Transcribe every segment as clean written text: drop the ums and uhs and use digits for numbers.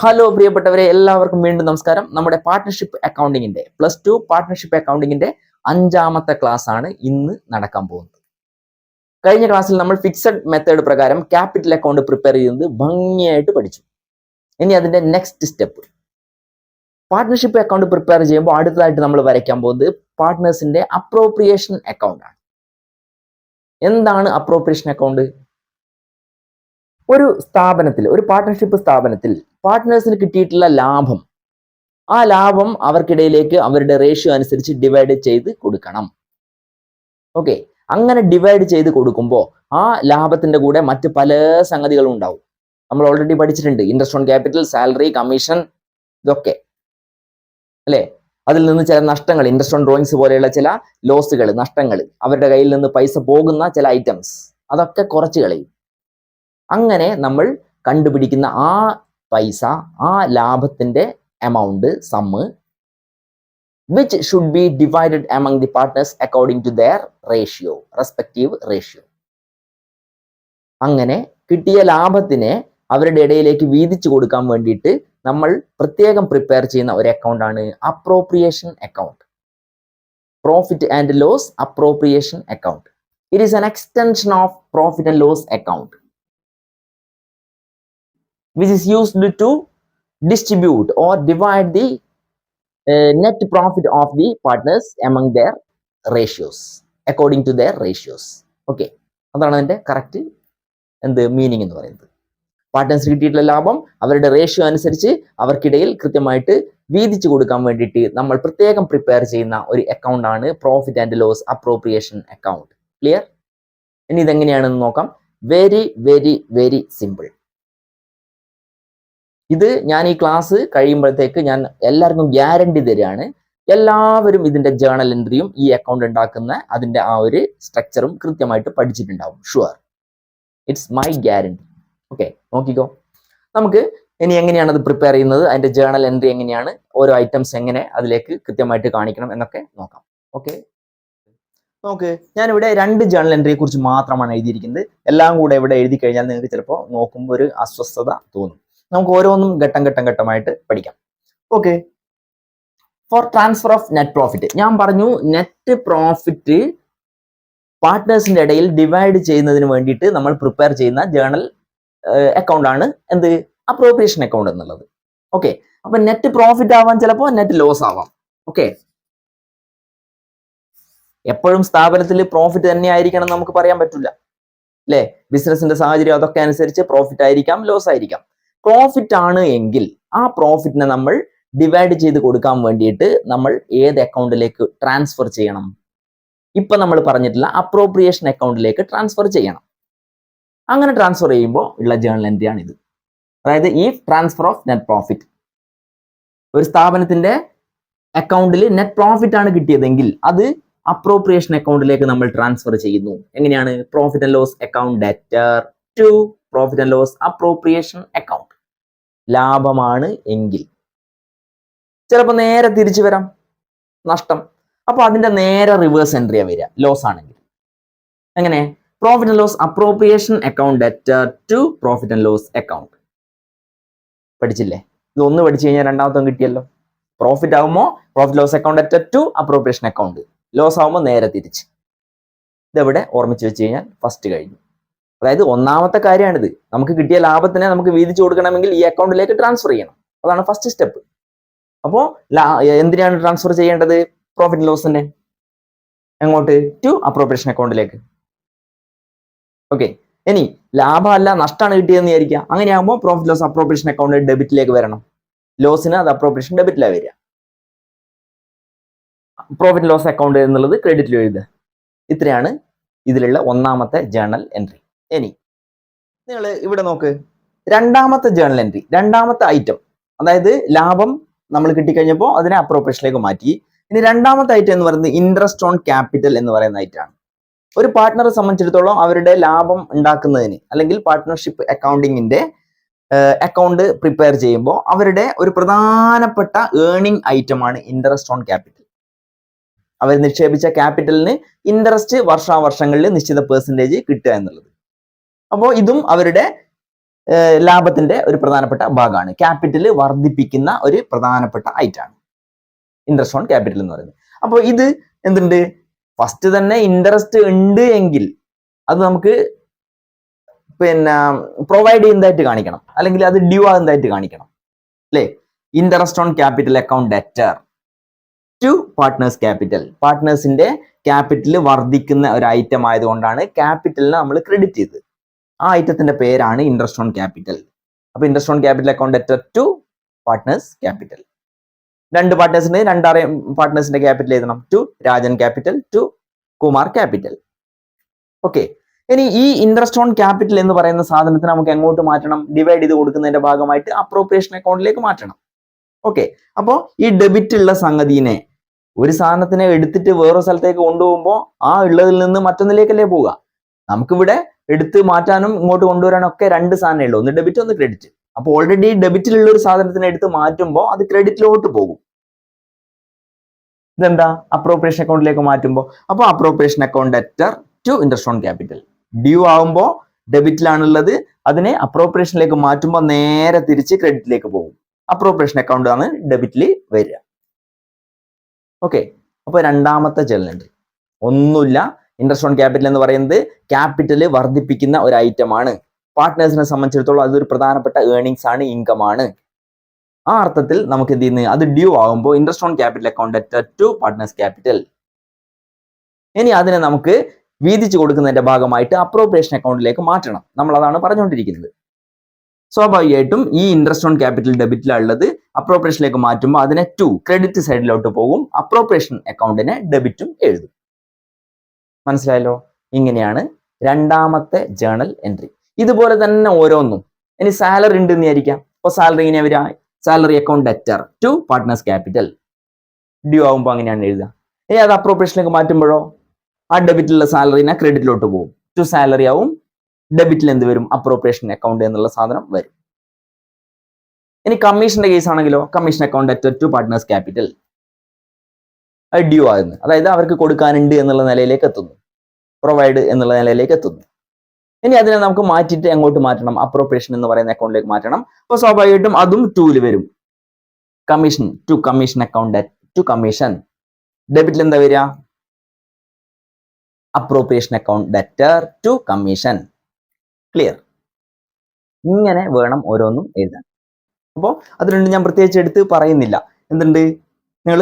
Hello പ്രിയപ്പെട്ടവരെ, എല്ലാവർക്കും വീണ്ടും നമസ്കാരം. നമ്മുടെ പാർട്ട്ണർഷിപ്പ് അക്കൗണ്ടിങ്ങിന്റെ +2 പാർട്ട്ണർഷിപ്പ് അക്കൗണ്ടിങ്ങിന്റെ 5ാമത്തെ ക്ലാസ് ആണ് ഇന്ന് നടക്കാൻ പോകുന്നത്. കഴിഞ്ഞ ക്ലാസ്സിൽ നമ്മൾ ഫിക്സഡ് മെത്തേഡ് പ്രകാരം ക്യാപിറ്റൽ അക്കൗണ്ട് പ്രിപ്പയർ ചെയ്യുന്നത് ഭംഗിയായിട്ട് പഠിച്ചു. ഇനി അതിന്റെ next step, partnership account prepare ചെയ്യുമ്പോൾ അടുത്തതായിട്ട് നമ്മൾ വരയ്ക്കാൻ പോകുന്നത് പാർട്ട്നേഴ്സിന്റെ അപ്രോപ്രിയേഷൻ അക്കൗണ്ട് ആണ്. എന്താണ് അപ്രോപ്രിയേഷൻ അക്കൗണ്ട്? ഒരു സ്ഥാപനത്തിൽ, ഒരു പാർട്ട്ണർഷിപ്പ് സ്ഥാപനത്തിൽ പാർട്ട്നേഴ്സിന് കിട്ടിയിട്ടുള്ള ലാഭം, ആ ലാഭം അവർക്കിടയിലേക്ക് അവരുടെ റേഷ്യോ അനുസരിച്ച് ഡിവൈഡ് ചെയ്ത് കൊടുക്കണം. ഓക്കെ, അങ്ങനെ ഡിവൈഡ് ചെയ്ത് കൊടുക്കുമ്പോൾ ആ ലാഭത്തിന്റെ കൂടെ മറ്റ് പല സംഗതികളും ഉണ്ടാവും. നമ്മൾ ഓൾറെഡി പഠിച്ചിട്ടുണ്ട്, interest on capital, salary, commission, ഇതൊക്കെ അല്ലേ. അതിൽ നിന്ന് ചില നഷ്ടങ്ങൾ, ഇൻട്രസ്റ്റ് ഓൺ ഡ്രോയിങ്സ് പോലെയുള്ള ചില ലോസുകൾ, നഷ്ടങ്ങൾ, അവരുടെ കയ്യിൽ നിന്ന് പൈസ പോകുന്ന ചില ഐറ്റംസ്, അതൊക്കെ കുറച്ച് കളയും. അങ്ങനെ നമ്മൾ കണ്ടുപിടിക്കുന്ന ആ പൈസ, ആ ലാഭത്തിന്റെ amount, sum, which should be divided among the partners according to their ratio, respective ratio. അങ്ങനെ കിട്ടിയ ലാഭത്തിനെ അവരുടെ ഇടയിലേക്ക് വീതിച്ചു കൊടുക്കാൻ വേണ്ടിയിട്ട് നമ്മൾ പ്രത്യേകം പ്രിപ്പയർ ചെയ്യുന്ന ഒരു അക്കൗണ്ട് ആണ് appropriation account. Profit and loss appropriation account. It is an extension of profit and loss account, which is used to distribute or divide the net profit of the partners among their ratios, according to their ratios. Okay, അതാണ് അതിന്റെ correct meaning എന്ന് പറയുന്നത്. Partners കിട്ടിയിട്ടുള്ള ലാഭം അവരുടെ ratio അനുസരിച്ച് അവർക്കിടയിൽ കൃത്യമായിട്ട് വീതിച്ചു കൊടുക്കാൻ വേണ്ടിയിട്ട് നമ്മൾ പ്രത്യേകം പ്രിപ്പയർ ചെയ്യുന്ന ഒരു അക്കൗണ്ട് ആണ് profit and loss appropriation account. Clear? ഇനി ഇതെങ്ങനെയാണെന്ന് നോക്കാം. Very very very simple. ഇത് ഞാൻ ഈ ക്ലാസ് കഴിയുമ്പോഴത്തേക്ക് ഞാൻ എല്ലാവർക്കും ഗ്യാരണ്ടി തരികയാണ്, എല്ലാവരും ഇതിന്റെ ജേണൽ എൻട്രിയും ഈ അക്കൗണ്ട് ഉണ്ടാക്കുന്ന അതിന്റെ ആ ഒരു സ്ട്രക്ചറും കൃത്യമായിട്ട് പഠിച്ചിട്ടുണ്ടാവും. Sure, it's my guarantee. Okay, നോക്കിക്കോ. നമുക്ക് ഇനി എങ്ങനെയാണ് അത് പ്രിപ്പയർ ചെയ്യുന്നത്, അതിന്റെ ജേണൽ എൻട്രി എങ്ങനെയാണ്, ഓരോ ഐറ്റംസ് എങ്ങനെ അതിലേക്ക് കൃത്യമായിട്ട് കാണിക്കണം എന്നൊക്കെ നോക്കാം. ഓക്കെ, നോക്ക്, ഞാനിവിടെ 2 ജേണൽ എൻട്രിയെ കുറിച്ച് മാത്രമാണ് എഴുതിയിരിക്കുന്നത്. എല്ലാം കൂടെ ഇവിടെ എഴുതി കഴിഞ്ഞാൽ നിങ്ങൾക്ക് ചിലപ്പോൾ നോക്കുമ്പോൾ ഒരു അസ്വസ്ഥത തോന്നും. നമുക്ക് ഓരോന്നും ഘട്ടമായിട്ട് പഠിക്കാം. Okay, four transfer of net profit, ഞാൻ പറഞ്ഞു നെറ്റ് പ്രോഫിറ്റ് പാർട്ട്നേഴ്സിന്റെ ഇടയിൽ ഡിവൈഡ് ചെയ്യുന്നതിന് വേണ്ടിയിട്ട് നമ്മൾ പ്രിപ്പയർ ചെയ്യുന്ന ജേണൽ അക്കൗണ്ട് ആണ് എന്ത്? അപ്രോപ്രിയേഷൻ അക്കൗണ്ട് എന്നുള്ളത്. ഓക്കെ, അപ്പൊ നെറ്റ് പ്രോഫിറ്റ് ആവാം, ചിലപ്പോൾ നെറ്റ് ലോസ് ആവാം. ഓക്കെ, എപ്പോഴും സ്ഥാപനത്തിൽ പ്രോഫിറ്റ് തന്നെ ആയിരിക്കണം നമുക്ക് പറയാൻ പറ്റില്ല, അല്ലേ? ബിസിനസിന്റെ സാഹചര്യം അതൊക്കെ അനുസരിച്ച് പ്രോഫിറ്റ് ആയിരിക്കാം, ലോസ് ആയിരിക്കാം. പ്രോഫിറ്റ് ആണ് എങ്കിൽ ആ പ്രോഫിറ്റിനെ നമ്മൾ ഡിവൈഡ് ചെയ്ത് കൊടുക്കാൻ വേണ്ടിയിട്ട് നമ്മൾ ഏത് അക്കൗണ്ടിലേക്ക് ട്രാൻസ്ഫർ ചെയ്യണം? ഇപ്പൊ നമ്മൾ പറഞ്ഞിട്ടുള്ള അപ്രോപ്രിയേഷൻ അക്കൗണ്ടിലേക്ക് ട്രാൻസ്ഫർ ചെയ്യണം. അങ്ങനെ ട്രാൻസ്ഫർ ചെയ്യുമ്പോൾ ഉള്ള ജേണൽ എൻട്രി ആണ് ഇത്. അതായത് ഈ ട്രാൻസ്ഫർ ഓഫ് നെറ്റ് പ്രോഫിറ്റ്, ഒരു സ്ഥാപനത്തിന്റെ അക്കൗണ്ടിൽ നെറ്റ് പ്രോഫിറ്റ് ആണ് കിട്ടിയതെങ്കിൽ അത് അപ്രോപ്രിയേഷൻ അക്കൗണ്ടിലേക്ക് നമ്മൾ ട്രാൻസ്ഫർ ചെയ്യുന്നു. എങ്ങനെയാണ്? Profit and loss account debtor to profit and loss appropriation account. ലാഭമാണ് എങ്കിൽ ചിലപ്പോൾ നേരെ തിരിച്ചു വരാം, നഷ്ടം. അപ്പൊ അതിന്റെ നേരെ റിവേഴ്സ് എൻട്രിയാ വരിക ലോസ് ആണെങ്കിൽ. എങ്ങനെ? Profit and loss appropriation account debtor to profit and loss account. പഠിച്ചില്ലേ? ഇതൊന്ന് പഠിച്ചു കഴിഞ്ഞാൽ രണ്ടാമത്തെ കിട്ടിയല്ലോ. പ്രോഫിറ്റ് ആകുമ്പോൾ profit loss account debtor to appropriation account, loss ആകുമ്പോൾ നേരെ തിരിച്ച്. ഇതെവിടെ ഓർമ്മിച്ച് വെച്ച് കഴിഞ്ഞാൽ ഫസ്റ്റ് കഴിഞ്ഞു. അതായത് ഒന്നാമത്തെ കാര്യമാണിത്. നമുക്ക് കിട്ടിയ ലാഭത്തിനെ നമുക്ക് വീതിച്ചു കൊടുക്കണമെങ്കിൽ ഈ അക്കൗണ്ടിലേക്ക് ട്രാൻസ്ഫർ ചെയ്യണം. അതാണ് ഫസ്റ്റ് സ്റ്റെപ്പ്. അപ്പോൾ എന്തിനാണ് ട്രാൻസ്ഫർ ചെയ്യേണ്ടത്? പ്രോഫിറ്റ് ലോസിനെ. എങ്ങോട്ട്? ടു അപ്രോപ്രിയേഷൻ അക്കൗണ്ടിലേക്ക്. ഓക്കെ, ഇനി ലാഭമല്ല നഷ്ടമാണ് കിട്ടിയതെന്ന് വിചാരിക്കുക. അങ്ങനെയാകുമ്പോൾ പ്രോഫിറ്റ് ലോസ് അപ്രോപ്രിയേഷൻ അക്കൗണ്ട് ഡെബിറ്റിലേക്ക് വരണം. ലോസിന് അത് അപ്രോപ്രിയേഷൻ ഡെബിറ്റിലാണ് വരിക. പ്രോഫിറ്റ് ലോസ് അക്കൗണ്ട് എന്നുള്ളത് ക്രെഡിറ്റിൽ എഴുതുക. ഇത്രയാണ് ഇതിലുള്ള ഒന്നാമത്തെ ജേണൽ എൻട്രി. ഇനി നിങ്ങൾ ഇവിടെ നോക്ക്, രണ്ടാമത്തെ ജേണൽ എൻട്രി, രണ്ടാമത്തെ ഐറ്റം, അതായത് ലാഭം നമ്മൾ കിട്ടിക്കഴിഞ്ഞപ്പോൾ അതിനെ അപ്രോപ്രിയേഷനിലേക്ക് മാറ്റി. ഇനി രണ്ടാമത്തെ ഐറ്റം എന്ന് പറയുന്നത് ഇൻട്രസ്റ്റ് ഓൺ ക്യാപിറ്റൽ എന്ന് പറയുന്ന ഐറ്റമാണ്. ഒരു പാർട്ട്ണറെ സംബന്ധിച്ചിടത്തോളം അവരുടെ ലാഭം ഉണ്ടാക്കുന്നതിന്, അല്ലെങ്കിൽ പാർട്ട്ണർഷിപ്പ് അക്കൗണ്ടിങ്ങിന്റെ അക്കൗണ്ട് പ്രിപ്പയർ ചെയ്യുമ്പോൾ അവരുടെ ഒരു പ്രധാനപ്പെട്ട ഏർണിംഗ് ഐറ്റമാണ് ഇൻട്രസ്റ്റ് ഓൺ ക്യാപിറ്റൽ. അവർ നിക്ഷേപിച്ച ക്യാപിറ്റലിന് ഇൻട്രസ്റ്റ് വർഷാവർഷങ്ങളിൽ നിശ്ചിത പെർസെൻറ്റേജ് കിട്ടുക എന്നുള്ളത്. അപ്പോൾ ഇതും അവരുടെ ലാഭത്തിന്റെ ഒരു പ്രധാനപ്പെട്ട ഭാഗമാണ്. ക്യാപിറ്റൽ വർദ്ധിപ്പിക്കുന്ന ഒരു പ്രധാനപ്പെട്ട ഐറ്റാണ് ഇൻട്രസ്റ്റ് ഓൺ ക്യാപിറ്റൽ എന്ന് പറയുന്നത്. അപ്പോൾ ഇത് എന്തുണ്ട്, ഫസ്റ്റ് തന്നെ ഇൻട്രസ്റ്റ് ഉണ്ട് എങ്കിൽ അത് നമുക്ക് പിന്നെ പ്രൊവൈഡ് ചെയ്യുന്നതായിട്ട് കാണിക്കണം, അല്ലെങ്കിൽ അത് ഡ്യൂ ആകുന്നതായിട്ട് കാണിക്കണം അല്ലേ. Interest on capital account debtor to partners capital, പാർട്ട്നേഴ്സിന്റെ ക്യാപിറ്റൽ വർദ്ധിക്കുന്ന ഒരു ഐറ്റം ആയതുകൊണ്ടാണ് ക്യാപിറ്റലിനെ നമ്മൾ ക്രെഡിറ്റ് ചെയ്തത്. ആ ഐറ്റത്തിന്റെ പേരാണ് ഇൻട്രസ്റ്റ് ഓൺ ക്യാപിറ്റൽ. അപ്പൊ interest on capital account debtor to partners capital. രണ്ട് പാർട്ട്നേഴ്സിന്റെ പാർട്ട്നേഴ്സിന്റെ ക്യാപിറ്റൽ എഴുതണം. To Rajan capital, to Kumar capital. Okay, ഇനി ഈ ഇൻട്രസ്റ്റ് ഓൺ ക്യാപിറ്റൽ എന്ന് പറയുന്ന സാധനത്തിന് നമുക്ക് എങ്ങോട്ട് മാറ്റണം? ഡിവൈഡ് ചെയ്ത് കൊടുക്കുന്നതിന്റെ ഭാഗമായിട്ട് അപ്രോപ്രിയേഷൻ അക്കൗണ്ടിലേക്ക് മാറ്റണം. ഓക്കെ, അപ്പോൾ ഈ ഡെബിറ്റ് ഉള്ള സംഗതിനെ, ഒരു സാധനത്തിനെ എടുത്തിട്ട് വേറൊരു സ്ഥലത്തേക്ക് കൊണ്ടുപോകുമ്പോൾ ആ ഉള്ളതിൽ നിന്ന് മറ്റൊന്നിലേക്കല്ലേ പോവുക. നമുക്കിവിടെ എടുത്ത് മാറ്റാനും ഇങ്ങോട്ട് കൊണ്ടുവരാനും ഒക്കെ രണ്ട് സാധനമേ ഉള്ളൂ, ഒന്ന് ഡെബിറ്റ് ഒന്ന് ക്രെഡിറ്റ്. അപ്പോൾ ഓൾറെഡി ഡെബിറ്റിലുള്ള ഒരു സാധനത്തിനെ എടുത്ത് മാറ്റുമ്പോൾ അത് ക്രെഡിറ്റിലോട്ട് പോകും. ഇതെന്താ, അപ്രോപ്രിയേഷൻ അക്കൗണ്ടിലേക്ക് മാറ്റുമ്പോൾ. അപ്പോൾ appropriation account debtor to interest on capital. Due ആവുമ്പോൾ ഡെബിറ്റിലാണുള്ളത്, അതിനെ അപ്രോപ്രിയേഷനിലേക്ക് മാറ്റുമ്പോൾ നേരെ തിരിച്ച് ക്രെഡിറ്റിലേക്ക് പോകും. അപ്രോപ്രിയേഷൻ അക്കൗണ്ട് ആണ് ഡെബിറ്റിൽ വരിക. ഓക്കെ, അപ്പോൾ രണ്ടാമത്തെ ചലഞ്ച് ഒന്നുമില്ല. ഇൻട്രസ്റ്റ് ഓൺ ക്യാപിറ്റൽ എന്ന് പറയുന്നത് ക്യാപിറ്റൽ വർദ്ധിപ്പിക്കുന്ന ഒരു ഐറ്റം ആണ്. പാർട്ട്നേഴ്സിനെ സംബന്ധിച്ചിടത്തോളം അതൊരു പ്രധാനപ്പെട്ട ഏർണിങ്സ് ആണ്, ഇൻകം ആണ്. ആ അർത്ഥത്തിൽ നമുക്ക് എന്ത് ചെയ്യുന്നത്, അത് ഡ്യൂ ആകുമ്പോൾ interest on capital account debtor to partners capital. ഇനി അതിനെ നമുക്ക് വീതിച്ചു കൊടുക്കുന്നതിന്റെ ഭാഗമായിട്ട് അപ്രോപ്രിയേഷൻ അക്കൗണ്ടിലേക്ക് മാറ്റണം. നമ്മൾ അതാണ് പറഞ്ഞുകൊണ്ടിരിക്കുന്നത്. സ്വാഭാവികമായിട്ടും ഈ ഇൻട്രസ്റ്റ് ഓൺ ക്യാപിറ്റൽ ഡെബിറ്റിലുള്ളത് അപ്രോപ്രിയേഷനിലേക്ക് മാറ്റുമ്പോൾ അതിനെ ടു ക്രെഡിറ്റ് സൈഡിലോട്ട് പോകും. അപ്രോപ്രിയേഷൻ അക്കൗണ്ടിനെ ഡെബിറ്റും എഴുതും. മനസ്സിലായല്ലോ? ഇങ്ങനെയാണ് രണ്ടാമത്തെ ജേണൽ എൻട്രി. ഇതുപോലെ തന്നെ ഓരോന്നും. ഇനി സാലറി ഉണ്ട് എന്ന് വിചാരിക്കാം. അപ്പോൾ സാലറി ഇങ്ങനെ വരിക, salary account debtor to partners capital. Due ആകുമ്പോൾ അങ്ങനെയാണ് എഴുതുക. ഇനി അത് അപ്രോപ്രിയേഷനിലേക്ക് മാറ്റുമ്പോഴോ ആ ഡെബിറ്റിലുള്ള സാലറിനെ ക്രെഡിറ്റിലോട്ട് പോകും. ടു സാലറി ആവും, ഡെബിറ്റിൽ എന്ത് വരും, അപ്രോപ്രിയേഷൻ അക്കൗണ്ട് എന്നുള്ള സാധനം വരും. ഇനി കമ്മീഷന്റെ കേസ് ആണെങ്കിലോ, commission account debtor to partners capital. അത് ഡ്യൂ ആകുന്നു, അതായത് അവർക്ക് കൊടുക്കാനുണ്ട് എന്നുള്ള നിലയിലേക്ക് എത്തുന്നു, പ്രൊവൈഡ് എന്നുള്ള നിലയിലേക്ക് എത്തുന്നു. ഇനി അതിനെ നമുക്ക് മാറ്റിയിട്ട് എങ്ങോട്ട് മാറ്റണം, അപ്രോപ്രിയേഷൻ എന്ന് പറയുന്ന അക്കൗണ്ടിലേക്ക് മാറ്റണം. അപ്പോൾ സ്വാഭാവികമായിട്ടും അതും ടൂല് വരും. Commission to commission account to commission. ഡെബിറ്റിൽ എന്താ വരിക, appropriation account debtor to commission. Clear? ഇങ്ങനെ വേണം ഓരോന്നും എഴുതാൻ. അപ്പോൾ അത് രണ്ടും ഞാൻ പ്രത്യേകിച്ച് എടുത്ത് പറയുന്നില്ല. എന്തുണ്ട്, നിങ്ങൾ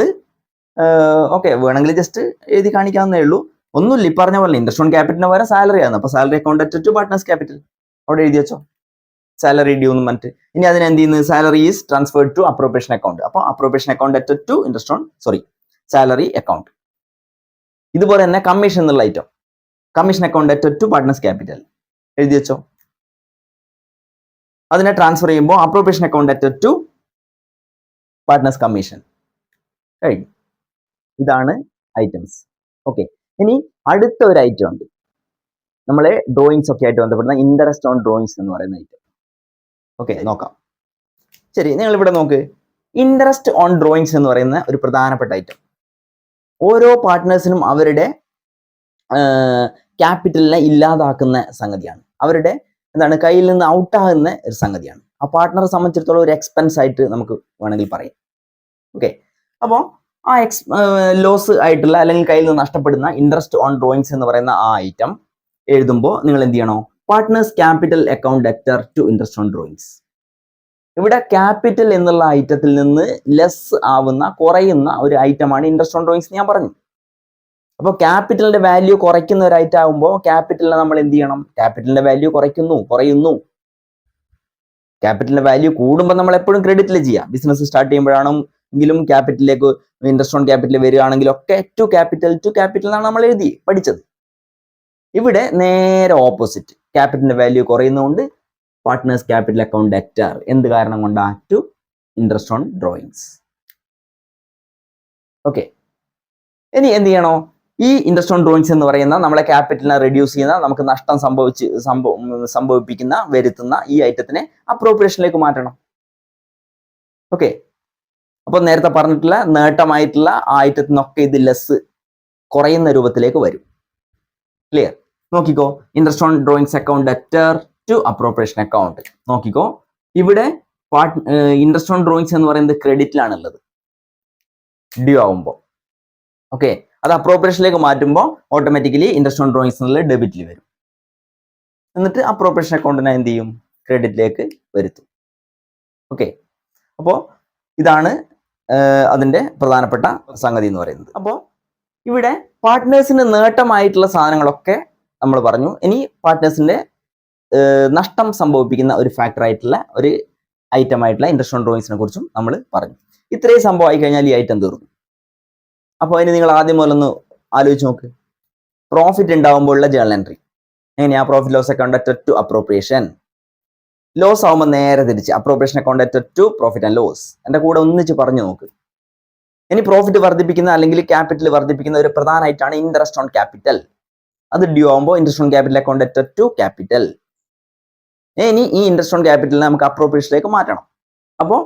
ഓക്കെ വേണമെങ്കിൽ ജസ്റ്റ് എഴുതി കാണിക്കാവുന്നേ ഉള്ളൂ. ഒന്നുമില്ല, ഈ പറഞ്ഞ പോലെ ഇൻട്രസ്റ്റ് ഓൺ ക്യാപിറ്റലിന് പകരം സാലറി ആണ്. അപ്പോൾ salary account debtor to partners capital അവിടെ എഴുതി വെച്ചോ, സാലറി ഡ്യൂ എന്ന് പറഞ്ഞിട്ട്. ഇനി അതിന് എന്ത് ചെയ്യുന്നത്, salary is transferred to appropriation account. അപ്പോൾ appropriation account debtor to interest on salary account. ഇതുപോലെ തന്നെ കമ്മീഷൻ എന്നുള്ള item, commission account debtor to partners capital എഴുതി വെച്ചോ. അതിനെ ട്രാൻസ്ഫർ ചെയ്യുമ്പോൾ appropriation account debtor to partners commission കഴിഞ്ഞു. ഇതാണ് ഐറ്റംസ്. ഓക്കെ, ഇനി അടുത്ത ഒരു ഐറ്റം ഉണ്ട്, നമ്മളെ ഡ്രോയിങ്സ് ഒക്കെ ആയിട്ട് ബന്ധപ്പെടുന്ന ഇൻട്രസ്റ്റ് ഓൺ ഡ്രോയിങ്സ് എന്ന് പറയുന്ന ഐറ്റം. ഓക്കെ, നോക്കാം. ശരി, നിങ്ങൾ ഇവിടെ നോക്ക്. ഇൻട്രസ്റ്റ് ഓൺ ഡ്രോയിങ്സ് എന്ന് പറയുന്ന ഒരു പ്രധാനപ്പെട്ട ഐറ്റം. ഓരോ പാർട്ട്നേഴ്സിനും അവരുടെ ക്യാപിറ്റലിനെ ഇല്ലാതാക്കുന്ന സംഗതിയാണ്, അവരുടെ എന്താണ് കയ്യിൽ നിന്ന് ഔട്ടാകുന്ന ഒരു സംഗതിയാണ്. ആ പാർട്ട്ണറെ സംബന്ധിച്ചിടത്തോളം ഒരു എക്സ്പെൻസ് ആയിട്ട് നമുക്ക് വേണമെങ്കിൽ പറയാം. ഓക്കെ, അപ്പോൾ ആ ലോസ് ആയിട്ടുള്ള അല്ലെങ്കിൽ കയ്യിൽ നിന്ന് നഷ്ടപ്പെടുന്ന ഇൻട്രസ്റ്റ് ഓൺ ഡ്രോയിങ്സ് എന്ന് പറയുന്ന ആ ഐറ്റം എഴുതുമ്പോൾ നിങ്ങൾ എന്ത് ചെയ്യണോ, partners capital account debtor to interest on drawings. ഇവിടെ ക്യാപിറ്റൽ എന്നുള്ള ഐറ്റത്തിൽ നിന്ന് ലെസ് ആവുന്ന കുറയുന്ന ഒരു ഐറ്റമാണ് ഇൻട്രസ്റ്റ് ഓൺ ഡ്രോയിങ്സ് ഞാൻ പറഞ്ഞു. അപ്പോൾ ക്യാപിറ്റലിന്റെ വാല്യൂ കുറയ്ക്കുന്ന ഒരു ഐറ്റം ആകുമ്പോൾ ക്യാപിറ്റലിനെ നമ്മൾ എന്ത് ചെയ്യണം, ക്യാപിറ്റലിന്റെ വാല്യൂ കുറയുന്നു. ക്യാപിറ്റലിന്റെ വാല്യൂ കൂടുമ്പോൾ നമ്മൾ എപ്പോഴും ക്രെഡിറ്റിൽ ചെയ്യാം. ബിസിനസ് സ്റ്റാർട്ട് ചെയ്യുമ്പോഴാണെങ്കിലും ക്യാപിറ്റലിലേക്ക് ഇൻട്രസ്റ്റ് ഓൺ ക്യാപിറ്റൽ വരികയാണെങ്കിലും ഒക്കെ ടു ക്യാപിറ്റൽ എന്നാണ് നമ്മൾ പഠിച്ചത്. ഇവിടെ നേരെ ഓപ്പോസിറ്റ്, ക്യാപിറ്റലിന്റെ വാല്യൂ കുറയുന്നതുകൊണ്ട് പാർട്ട്നേഴ്സ് ക്യാപിറ്റൽ അക്കൗണ്ട് ഡെറ്റർ. എന്ത് കാരണം കൊണ്ടാ, to interest on drawings. Okay, ഇനി എന്ത് ചെയ്യണോ, ഈ ഇൻട്രസ്റ്റ് ഓൺ ഡ്രോയിങ്സ് എന്ന് പറയുന്ന നമ്മളെ ക്യാപിറ്റലിനെ റെഡ്യൂസ് ചെയ്യുന്ന, നമുക്ക് നഷ്ടം വരുത്തുന്ന ഈ ഐറ്റത്തിനെ അപ്രോപ്രിയേഷനിലേക്ക് മാറ്റണം. ഓക്കെ, അപ്പോൾ നേരത്തെ പറഞ്ഞിട്ടുള്ള നേട്ടമായിട്ടുള്ള ആ ഐറ്റത്തിൽ നിന്നൊക്കെ ഇത് ലെസ് കുറയുന്ന രൂപത്തിലേക്ക് വരും. ക്ലിയർ? നോക്കിക്കോ, interest on drawings account debtor to appropriation account. നോക്കിക്കോ, ഇവിടെ ഇൻട്രസ്റ്റ് ഓൺ ഡ്രോയിങ്സ് എന്ന് പറയുന്നത് ക്രെഡിറ്റിലാണുള്ളത് ഡ്യൂ ആവുമ്പോൾ. ഓക്കെ, അത് അപ്രോപ്രിയേഷനിലേക്ക് മാറ്റുമ്പോൾ ഓട്ടോമാറ്റിക്കലി ഇൻട്രസ്റ്റ് ഓൺ ഡ്രോയിങ്സ് എന്നുള്ള ഡെബിറ്റിൽ വരും. എന്നിട്ട് അപ്രോപ്രിയേഷൻ അക്കൗണ്ടിനെ എന്ത് ചെയ്യും? ക്രെഡിറ്റിലേക്ക് വരുത്തും. ഓക്കെ, അപ്പോൾ ഇതാണ് അതിന്റെ പ്രധാനപ്പെട്ട സംഗതി എന്ന് പറയുന്നത്. അപ്പോൾ ഇവിടെ പാർട്ട്നേഴ്സിന് നേട്ടമായിട്ടുള്ള സാധനങ്ങളൊക്കെ നമ്മൾ പറഞ്ഞു. ഇനി പാർട്ട്നേഴ്സിന്റെ നഷ്ടം സംഭവിപ്പിക്കുന്ന ഒരു ഫാക്ടർ ആയിട്ടുള്ള ഒരു ഐറ്റം ആയിട്ടുള്ള ഇൻട്രസ്റ്റ് ഓൺ ഡ്രോയിങ്സിനെ കുറിച്ചും നമ്മൾ പറഞ്ഞു. ഇത്രയും സംഭവമായി കഴിഞ്ഞാൽ ഈ ഐറ്റം തീർന്നു. അപ്പോൾ ഇനി നിങ്ങൾ ആദ്യം മുതലൊന്ന് ആലോചിച്ച് നോക്ക്. പ്രോഫിറ്റ് ഉണ്ടാകുമ്പോഴുള്ള ജേണൽ എൻട്രി എങ്ങനെയാ? Profit loss account added to appropriation. Loss ആവുമ്പോൾ നേരെ തിരിച്ച് appropriation account added to profit and loss. എൻ്റെ കൂടെ ഒന്നിച്ച് പറഞ്ഞു നോക്ക്. ഇനി പ്രോഫിറ്റ് വർദ്ധിപ്പിക്കുന്ന അല്ലെങ്കിൽ ക്യാപിറ്റൽ വർദ്ധിപ്പിക്കുന്ന ഒരു പ്രധാനമായിട്ടാണ് ഇൻട്രസ്റ്റ് ഓൺ ക്യാപിറ്റൽ. അത് ഡ്യൂ ആവുമ്പോൾ interest on capital account added to capital. ഇനി ഈ ഇൻട്രസ്റ്റ് ഓൺ ക്യാപിറ്റലിനെ നമുക്ക് അപ്രോപ്രിയേഷനിലേക്ക് മാറ്റണം. അപ്പോൾ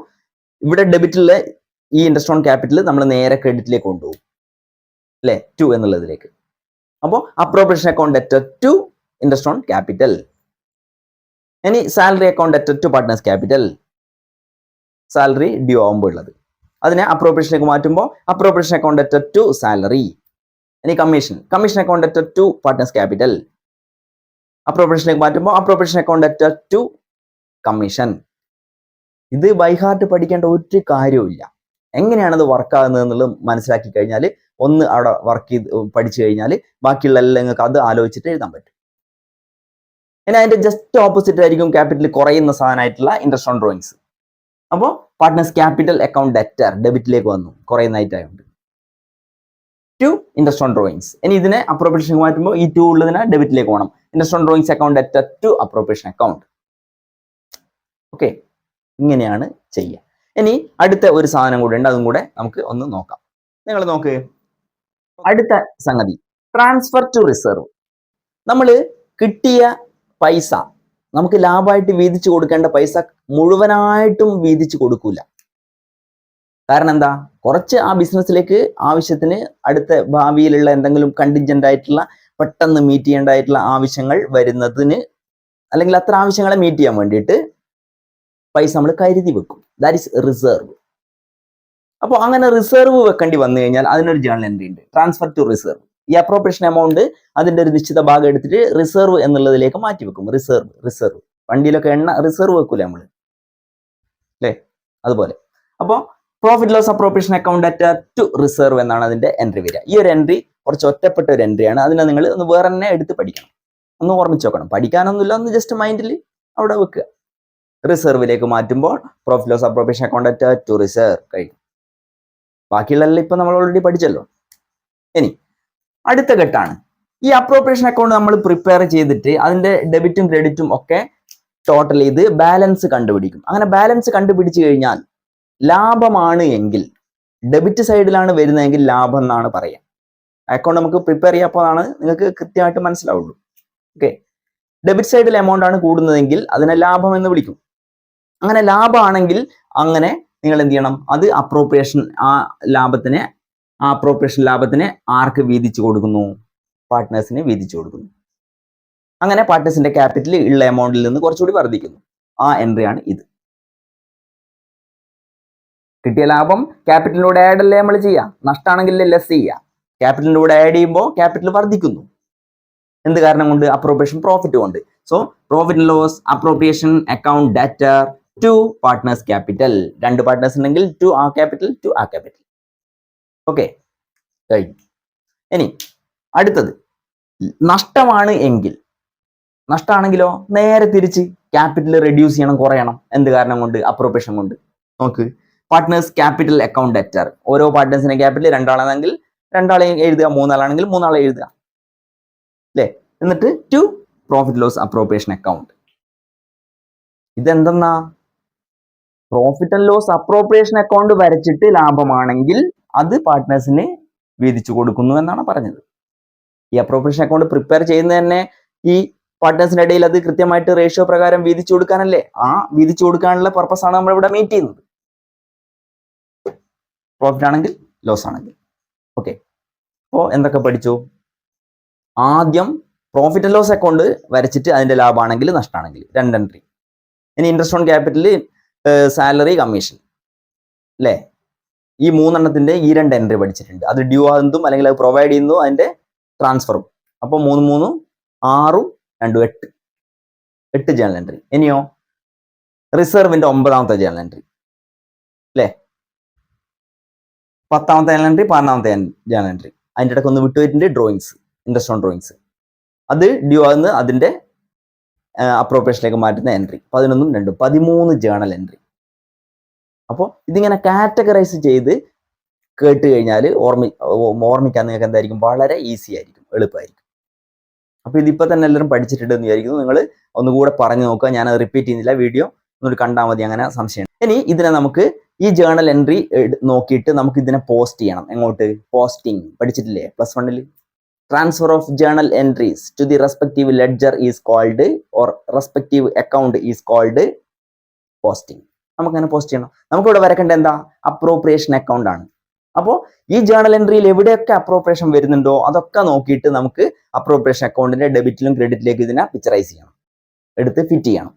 ഇവിടെ ഡെബിറ്റിലെ ഈ ഇൻട്രസ്റ്റ് ഓൺ ക്യാപിറ്റൽ നമ്മൾ നേരെ ക്രെഡിറ്റിലേക്ക് കൊണ്ടുപോകും, അല്ലെ? ടു എന്നുള്ളതിലേക്ക്. അപ്പോൾ appropriation account added to interest on capital. ഇനി salary account added to partners capital. Salary due ആവുമ്പോൾ ഉള്ളത് അതിനെ അപ്രോപ്രിയേഷനിലേക്ക് മാറ്റുമ്പോൾ appropriation account added to salary. ഇനി commission account added to partners capital. അപ്രോപ്രിയേഷനിലേക്ക് മാറ്റുമ്പോൾ appropriation account added to commission. ഇത് ബൈ ഹാർട്ട് പഠിക്കേണ്ട ഒരു കാര്യവുമില്ല. എങ്ങനെയാണ് അത് വർക്ക് ആകുന്നത് എന്നുള്ളത് മനസ്സിലാക്കി കഴിഞ്ഞാൽ, ഒന്ന് അവിടെ വർക്ക് ചെയ്ത് പഠിച്ചു കഴിഞ്ഞാൽ ബാക്കിയുള്ള എല്ലാം നിങ്ങൾക്ക് അത് ആലോചിച്ചിട്ട് എഴുതാൻ പറ്റും. ഇനി അതിന്റെ ജസ്റ്റ് ഓപ്പോസിറ്റ് ആയിരിക്കും ക്യാപിറ്റൽ കുറയുന്ന സാധനമായിട്ടുള്ള ഇൻട്രസ്റ്റ് ഓൺ ഡ്രോയിങ്സ്. അപ്പോൾ പാർട്ട്നേഴ്സ് ക്യാപിറ്റൽ അക്കൗണ്ട് ഡെറ്റർ ഡെബിറ്റിലേക്ക് വന്നു, കുറയുന്നതായിട്ടായുണ്ട്. To interest on drawings. ഇനി ഇതിനെ അപ്രോപ്രിയേഷൻ മാറ്റുമ്പോൾ ഈ ടു ഉള്ളതിനെ ഡെബിറ്റിലേക്ക് പോകണം. Interest on drawings account debtor to appropriation account. Okay, ഇങ്ങനെയാണ് ചെയ്യുക. ഇനി അടുത്ത ഒരു സാധനം കൂടെ ഉണ്ട്, അതും കൂടെ നമുക്ക് ഒന്ന് നോക്കാം. നിങ്ങൾ നോക്ക്, അടുത്ത സംഗതി ട്രാൻസ്ഫർ ടു റിസർവ്. നമ്മൾ കിട്ടിയ പൈസ, നമുക്ക് ലാഭമായിട്ട് വീതിച്ചു കൊടുക്കേണ്ട പൈസ മുഴുവനായിട്ടും വീതിച്ചു കൊടുക്കൂല. കാരണം എന്താ? കുറച്ച് ആ ബിസിനസ്സിലേക്ക് ആവശ്യത്തിന് അടുത്ത ഭാവിയിലുള്ള എന്തെങ്കിലും കണ്ടിൻജന്റ് ആയിട്ടുള്ള പെട്ടെന്ന് മീറ്റ് ചെയ്യേണ്ടതായിട്ടുള്ള ആവശ്യങ്ങൾ വരുന്നതിന്, അല്ലെങ്കിൽ അത്ര ആവശ്യങ്ങളെ മീറ്റ് ചെയ്യാൻ വേണ്ടിയിട്ട് പൈസ നമ്മൾ കരുതി വെക്കും. That is reserve. അപ്പോൾ അങ്ങനെ റിസർവ് വെക്കേണ്ടി വന്നു കഴിഞ്ഞാൽ അതിനൊരു ജേണൽ എൻട്രി ഉണ്ട്, ട്രാൻസ്ഫർ ടു റിസർവ്. ഈ അപ്രോപ്രിയേഷൻ എമൗണ്ട് അതിന്റെ ഒരു നിശ്ചിത ഭാഗം എടുത്തിട്ട് റിസർവ് എന്നുള്ളതിലേക്ക് മാറ്റി വെക്കും. റിസർവ് വണ്ടിയിലൊക്കെ എണ്ണ റിസർവ് വെക്കൂലേ നമ്മൾ, അല്ലേ? അതുപോലെ. അപ്പോൾ profit loss appropriation account added to reserve എന്നാണ് അതിന്റെ എൻട്രി വരിക. ഈ ഒരു എൻട്രി കുറച്ച് ഒറ്റപ്പെട്ട ഒരു എൻട്രിയാണ്. അതിനെ നിങ്ങൾ ഒന്ന് വേറെ തന്നെ എടുത്ത് പഠിക്കണം, ഒന്ന് ഓർമ്മിച്ച് വെക്കണം. പഠിക്കാനൊന്നുമില്ല, ഒന്ന് ജസ്റ്റ് മൈൻഡിൽ അവിടെ വെക്കുക. റിസർവിലേക്ക് മാറ്റുമ്പോൾ profit loss appropriation account added to reserve കഴിഞ്ഞു. ബാക്കിയുള്ളതെല്ലാം ഇപ്പൊ നമ്മൾ ഓൾറെഡി പഠിച്ചല്ലോ. ഇനി അടുത്ത ഘട്ടമാണ് ഈ അപ്രോപ്രിയേഷൻ അക്കൗണ്ട് നമ്മൾ പ്രിപ്പയർ ചെയ്തിട്ട് അതിന്റെ ഡെബിറ്റും ക്രെഡിറ്റും ഒക്കെ ടോട്ടൽ ചെയ്ത് ബാലൻസ് കണ്ടുപിടിക്കും. അങ്ങനെ ബാലൻസ് കണ്ടുപിടിച്ചു കഴിഞ്ഞാൽ ലാഭമാണ് എങ്കിൽ, ഡെബിറ്റ് സൈഡിലാണ് വരുന്നതെങ്കിൽ ലാഭം എന്നാണ് പറയാം. അക്കൗണ്ട് നമുക്ക് പ്രിപ്പയർ ചെയ്യാപ്പോഴാണ് നിങ്ങൾക്ക് കൃത്യമായിട്ട് മനസ്സിലാവുള്ളൂ. ഓക്കെ, ഡെബിറ്റ് സൈഡിൽ എമൗണ്ട് ആണ് കൂടുന്നതെങ്കിൽ അതിനെ ലാഭം എന്ന് വിളിക്കും. അങ്ങനെ ലാഭമാണെങ്കിൽ അങ്ങനെ നിങ്ങൾ എന്ത് ചെയ്യണം? അത് അപ്രോപ്രിയേഷൻ, ആ അപ്രോപ്രിയേഷൻ ലാഭത്തിനെ ആർക്ക് വീതിച്ചു കൊടുക്കുന്നു? പാർട്ട്നേഴ്സിന് വീതിച്ചു കൊടുക്കുന്നു. അങ്ങനെ പാർട്ട്നേഴ്സിന്റെ ക്യാപിറ്റൽ ഉള്ള എമൗണ്ടിൽ നിന്ന് കുറച്ചുകൂടി വർദ്ധിക്കുന്നു. ആ എൻട്രിയാണ് ഇത്. കിട്ടിയ ലാഭം ക്യാപിറ്റലിലൂടെ ആഡ് അല്ലേ നമ്മൾ ചെയ്യുക, നഷ്ടമാണെങ്കിൽ ലെസ് ചെയ്യുക. ക്യാപിറ്റലിലൂടെ ആഡ് ചെയ്യുമ്പോൾ ക്യാപിറ്റൽ വർദ്ധിക്കുന്നു. എന്ത് കാരണം കൊണ്ട്? അപ്രോപ്രിയേഷൻ പ്രോഫിറ്റ് കൊണ്ട്. So profit loss appropriation account debtor to partners capital. രണ്ട് പാർട്ട്നേഴ്സ് ഉണ്ടെങ്കിൽ ടു ആ ക്യാപിറ്റൽ, ടു ആ ക്യാപിറ്റൽ. ഓക്കെ, കഴിഞ്ഞു. ഇനി അടുത്തത് നഷ്ടമാണ് എങ്കിൽ, നഷ്ടമാണെങ്കിലോ നേരെ തിരിച്ച് ക്യാപിറ്റൽ റെഡ്യൂസ് ചെയ്യണം, കുറയണം. എന്ത് കാരണം കൊണ്ട്? അപ്രോപ്രിയേഷൻ കൊണ്ട്. നോക്ക്, പാർട്ട്നേഴ്സ് ക്യാപിറ്റൽ അക്കൗണ്ട് ഡെറ്റർ. ഓരോ പാർട്ട്നേഴ്സിന്റെ ക്യാപിറ്റൽ രണ്ടാളാണെങ്കിൽ രണ്ടാളെയും എഴുതുക, മൂന്നാളാണെങ്കിൽ മൂന്നാളെ എഴുതുക, അല്ലേ? എന്നിട്ട് to profit loss appropriation account. ഇതെന്തെന്നാ? Profit and loss appropriation account വരച്ചിട്ട് ലാഭമാണെങ്കിൽ അത് പാർട്ട്നേഴ്സിന് വീതിച്ചു കൊടുക്കുന്നു എന്നാണ് പറഞ്ഞത്. ഈ അപ്രോപ്രിയേഷൻ അക്കൗണ്ട് പ്രിപ്പയർ ചെയ്യുന്നത് തന്നെ ഈ പാർട്ട്നേഴ്സിന്റെ ഇടയിൽ അത് കൃത്യമായിട്ട് റേഷ്യോ പ്രകാരം വീതിച്ചു കൊടുക്കാനല്ലേ? ആ വീതിച്ചു കൊടുക്കാനുള്ള പർപ്പസ് ആണ് നമ്മൾ ഇവിടെ മീറ്റ് ചെയ്യുന്നത്. പ്രോഫിറ്റ് ആണെങ്കിൽ ലോസ് ആണെങ്കിൽ. ഓക്കെ, അപ്പോൾ എന്തൊക്കെ പഠിച്ചു? ആദ്യം പ്രോഫിറ്റ് ആൻഡ് ലോസ് അക്കൗണ്ട് വരച്ചിട്ട് അതിന്റെ ലാഭമാണെങ്കിൽ നഷ്ടമാണെങ്കിൽ 2 എൻട്രി. ഇനി interest on capital, salary, commission അല്ലേ, ഈ 3 എണ്ണത്തിന്റെ ഈ 2 എൻട്രി പഠിച്ചിട്ടുണ്ട്. അത് ഡ്യൂ ആകുന്നതും അല്ലെങ്കിൽ അത് പ്രൊവൈഡ് ചെയ്യുന്നതും അതിന്റെ ട്രാൻസ്ഫറും. അപ്പോൾ 3 3 6 2 8 ജേണൽ എൻട്രി. ഇനിയോ റിസർവിന്റെ 9ാമത്തെ ജേണൽ എൻട്രി അല്ലേ, 10ാമത്തെ ജേണൽ എൻട്രി, 12ാമത്തെ ജേണൽ എൻട്രി. അതിൻ്റെ ഇടയ്ക്ക് ഒന്ന് വിട്ടുപോയിട്ടുണ്ട് ഡ്രോയിങ്സ്, ഇൻട്രസ്റ്റ് ഓൺ ഡ്രോയിങ്സ്. അത് ഡ്യൂ ആകുന്ന അതിന്റെ അപ്രോപ്രിയേഷനിലേക്ക് മാറ്റുന്ന എൻട്രി 11 2 13 ജേണൽ എൻട്രി. അപ്പോൾ ഇതിങ്ങനെ കാറ്റഗറൈസ് ചെയ്ത് കേട്ട് കഴിഞ്ഞാൽ ഓർമ്മിക്കാൻ നിങ്ങൾക്ക് എന്തായിരിക്കും, വളരെ ഈസി ആയിരിക്കും, എളുപ്പമായിരിക്കും. അപ്പോൾ ഇതിപ്പോൾ തന്നെ എല്ലാവരും പഠിച്ചിട്ടുണ്ടെന്ന് വിചാരിക്കുന്നു. നിങ്ങൾ ഒന്നുകൂടെ പറഞ്ഞു നോക്കുക, ഞാനത് റിപ്പീറ്റ് ചെയ്യുന്നില്ല, വീഡിയോ ഒന്നുകൂടി കണ്ടാൽ മതി, അങ്ങനെ സംശയം. ഇനി ഇതിനെ നമുക്ക് ഈ ജേണൽ എൻട്രി നോക്കിയിട്ട് നമുക്ക് ഇതിനെ പോസ്റ്റ് ചെയ്യണം. എങ്ങോട്ട്? പോസ്റ്റിംഗ് പഠിച്ചിട്ടില്ലേ +1 transfer of journal entries to the respective ledger is called or respective account is called posting. നമുക്കങ്ങനെ പോസ്റ്റ് ചെയ്യണം. നമുക്കിവിടെ വരക്കേണ്ട എന്താ? അപ്രോപ്രിയേഷൻ അക്കൗണ്ട് ആണ്. അപ്പോൾ ഈ ജേണൽ എൻട്രിയിൽ എവിടെയൊക്കെ അപ്രോപ്രിയേഷൻ വരുന്നുണ്ടോ അതൊക്കെ നോക്കിയിട്ട് നമുക്ക് അപ്രോപ്രിയേഷൻ അക്കൗണ്ടിന്റെ ഡെബിറ്റിലും ക്രെഡിറ്റിലേക്ക് ഇതിനെ പിക്ചറൈസ് ചെയ്യണം, എടുത്ത് ഫിറ്റ് ചെയ്യണം.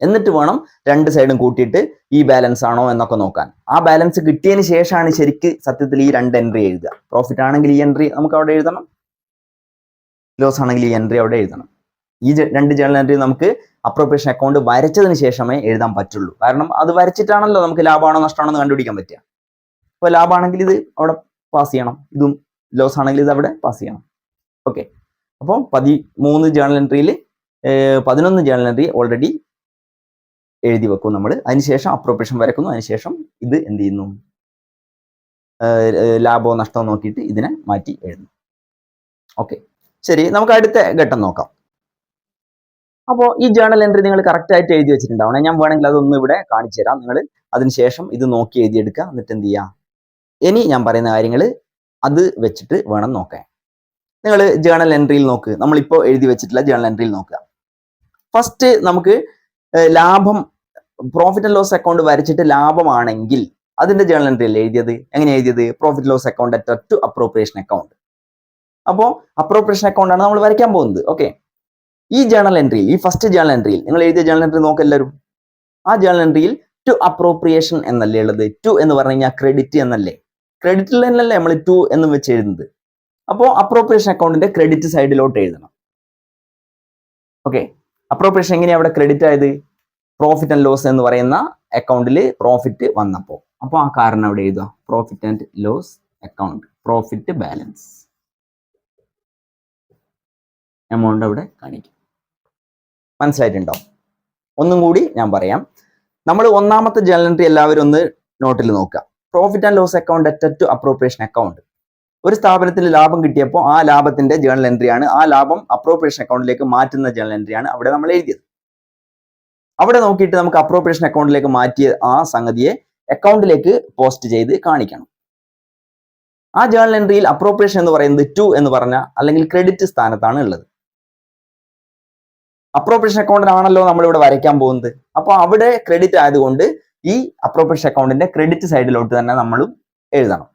എന്നിട്ട് വേണം 2 സൈഡും കൂട്ടിയിട്ട് ഈ ബാലൻസ് ആണോ എന്നൊക്കെ നോക്കാൻ. ആ ബാലൻസ് കിട്ടിയതിന് ശേഷമാണ് ശരിക്ക് സത്യത്തിൽ ഈ 2 എൻട്രി എഴുതുക. പ്രോഫിറ്റ് ആണെങ്കിൽ ഈ എൻട്രി നമുക്ക് അവിടെ എഴുതണം, ലോസ് ആണെങ്കിൽ ഈ എൻട്രി അവിടെ എഴുതണം. ഈ 2 ജേണൽ എൻട്രി നമുക്ക് അപ്രോപ്രിയേഷൻ അക്കൗണ്ട് വരച്ചതിന് ശേഷമേ എഴുതാൻ പറ്റുള്ളൂ. കാരണം അത് വരച്ചിട്ടാണല്ലോ നമുക്ക് ലാഭമാണോ നഷ്ടമാണോ എന്ന് കണ്ടുപിടിക്കാൻ പറ്റുക. അപ്പോൾ ലാഭമാണെങ്കിൽ ഇത് അവിടെ പാസ് ചെയ്യണം, ഇതും ലോസ് ആണെങ്കിൽ ഇത് അവിടെ പാസ് ചെയ്യണം. ഓക്കെ, അപ്പോൾ 13 ജേണൽ എൻട്രിയിൽ 11 ജേണൽ എൻട്രി ഓൾറെഡി എഴുതി വെക്കും നമ്മൾ. അതിനുശേഷം അപ്രോപ്രിയേഷൻ വരക്കുന്നു. അതിനുശേഷം ഇത് എന്ത് ചെയ്യുന്നു, ലാഭമോ നഷ്ടമോ നോക്കിയിട്ട് ഇതിനെ മാറ്റി എഴുതുന്നു. ഓക്കെ, ശരി, നമുക്ക് അടുത്ത ഘട്ടം നോക്കാം. അപ്പോൾ ഈ ജേണൽ എൻട്രി നിങ്ങൾ കറക്റ്റ് ആയിട്ട് എഴുതി വെച്ചിട്ടുണ്ടാവണേ. ഞാൻ വേണമെങ്കിൽ അതൊന്നും ഇവിടെ കാണിച്ചു തരാം. നിങ്ങൾ അതിനുശേഷം ഇത് നോക്കി എഴുതിയെടുക്കുക. എന്നിട്ട് എന്ത് ചെയ്യുക, ഇനി ഞാൻ പറയുന്ന കാര്യങ്ങൾ അത് വെച്ചിട്ട് വേണം നോക്കാൻ. നിങ്ങൾ ജേണൽ എൻട്രിയിൽ നോക്ക്, നമ്മളിപ്പോൾ എഴുതി വെച്ചിട്ടുള്ള ജേണൽ എൻട്രിയിൽ നോക്കുക. ഫസ്റ്റ് നമുക്ക് ലാഭം, പ്രോഫിറ്റ് ആൻഡ് ലോസ് അക്കൗണ്ട് വരച്ചിട്ട് ലാഭമാണെങ്കിൽ അതിന്റെ ജേണൽ എൻട്രി അല്ലേ എഴുതിയത്? എങ്ങനെ എഴുതിയത്? Profit loss account attest to appropriation account. അപ്പോൾ അപ്രോപ്രിയേഷൻ അക്കൗണ്ട് ആണ് നമ്മൾ വരയ്ക്കാൻ പോകുന്നത്. ഓക്കെ, ഈ ജേണൽ എൻട്രിയിൽ, ഈ ഫസ്റ്റ് ജേണൽ എൻട്രിയിൽ നിങ്ങൾ എഴുതിയ ജേണൽ എൻട്രി നോക്കെല്ലാവരും. ആ ജേണൽ എൻട്രിയിൽ ടു അപ്രോപ്രിയേഷൻ എന്നല്ലേ ഉള്ളത്? ടു എന്ന് പറഞ്ഞു കഴിഞ്ഞാൽ ക്രെഡിറ്റ് എന്നല്ലേ? ക്രെഡിറ്റിൽ തന്നെയല്ലേ നമ്മൾ ടു എന്ന് വെച്ച് എഴുതുന്നത്. അപ്പോൾ അപ്രോപ്രിയേഷൻ അക്കൗണ്ടിന്റെ ക്രെഡിറ്റ് സൈഡിലോട്ട് എഴുതണം. ഓക്കെ, അപ്രോപ്രിയേഷൻ എങ്ങനെയാണ് അവിടെ ക്രെഡിറ്റ് ആയത്? പ്രോഫിറ്റ് ആൻഡ് ലോസ് എന്ന് പറയുന്ന അക്കൗണ്ടിൽ പ്രോഫിറ്റ് വന്നപ്പോൾ. അപ്പോൾ ആ കാരണം അവിടെ എഴുതുക, profit and loss account, profit balance amount അവിടെ കാണിക്കും. മനസ്സിലായിട്ടുണ്ടോ? ഒന്നും കൂടി ഞാൻ പറയാം. നമ്മൾ 1ാമത്തെ ജേണൽ എൻട്രി എല്ലാവരും ഒന്ന് നോട്ടിൽ നോക്കുക. Profit and loss account attest to appropriation account. ഒരു സ്ഥാപനത്തിൽ ലാഭം കിട്ടിയപ്പോൾ ആ ലാഭത്തിന്റെ ജേണൽ എൻട്രിയാണ്, ആ ലാഭം അപ്രോപ്രിയേഷൻ അക്കൗണ്ടിലേക്ക് മാറ്റുന്ന ജേണൽ എൻട്രിയാണ് അവിടെ നമ്മൾ എഴുതിയത്. അവിടെ നോക്കിയിട്ട് നമുക്ക് അപ്രോപ്രിയേഷൻ അക്കൗണ്ടിലേക്ക് മാറ്റിയ ആ സംഗതിയെ അക്കൗണ്ടിലേക്ക് പോസ്റ്റ് ചെയ്ത് കാണിക്കണം. ആ ജേണൽ എൻട്രിയിൽ അപ്രോപ്രിയേഷൻ എന്ന് പറയുന്നത് ടു എന്ന് പറഞ്ഞ അല്ലെങ്കിൽ ക്രെഡിറ്റ് സ്ഥാനത്താണ് ഉള്ളത്. അപ്രോപ്രിയേഷൻ അക്കൗണ്ടിനാണല്ലോ നമ്മളിവിടെ വരയ്ക്കാൻ പോകുന്നത്. അപ്പോൾ അവിടെ ക്രെഡിറ്റ് ആയതുകൊണ്ട് ഈ അപ്രോപ്രിയേഷൻ അക്കൗണ്ടിന്റെ ക്രെഡിറ്റ് സൈഡിലോട്ട് തന്നെ നമ്മളും എഴുതണം.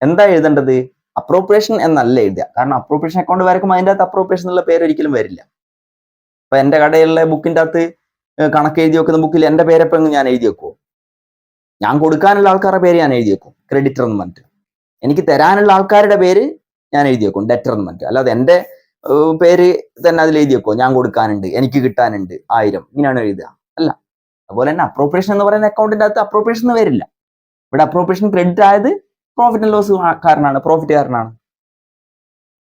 എന്താ എഴുതേണ്ടത്? അപ്രോപ്രിയേഷൻ എന്നല്ല എഴുതുക. കാരണം അപ്രോപ്രിയേഷൻ അക്കൗണ്ട് വരയ്ക്കുമ്പോൾ അതിൻ്റെ അകത്ത് അപ്രോപ്രിയേഷൻ എന്നുള്ള പേര് ഒരിക്കലും വരില്ല. അപ്പൊ എൻ്റെ കടയിലുള്ള ബുക്കിന്റെ അകത്ത് കണക്ക് എഴുതി വെക്കുന്ന ബുക്കിൽ എൻ്റെ പേരെപ്പം ഞാൻ എഴുതി വെക്കുമോ? ഞാൻ കൊടുക്കാനുള്ള ആൾക്കാരുടെ പേര് ഞാൻ എഴുതി വെക്കും, ക്രെഡിറ്റർ എന്ന് പറഞ്ഞിട്ട്. എനിക്ക് തരാനുള്ള ആൾക്കാരുടെ പേര് ഞാൻ എഴുതി വെക്കും, ഡെറ്റർ എന്ന് പറഞ്ഞിട്ട്. അല്ലാതെ എൻ്റെ പേര് തന്നെ അതിൽ എഴുതി വെക്കുമോ? ഞാൻ കൊടുക്കാനുണ്ട്, എനിക്ക് കിട്ടാനുണ്ട് 1000, ഇങ്ങനെയാണ് എഴുതുക? അല്ല. അതുപോലെ തന്നെ അപ്രോപ്രിയേഷൻ എന്ന് പറയുന്ന അക്കൗണ്ടിന്റെ അകത്ത് അപ്രോപ്രിയേഷൻ വരില്ല. ഇവിടെ അപ്രോപ്രിയേഷൻ ക്രെഡിറ്റ് ആയത് പ്രോഫിറ്റ് ആൻഡ് ലോസ് കാരനാണ്, പ്രോഫിറ്റ് കാരനാണ്.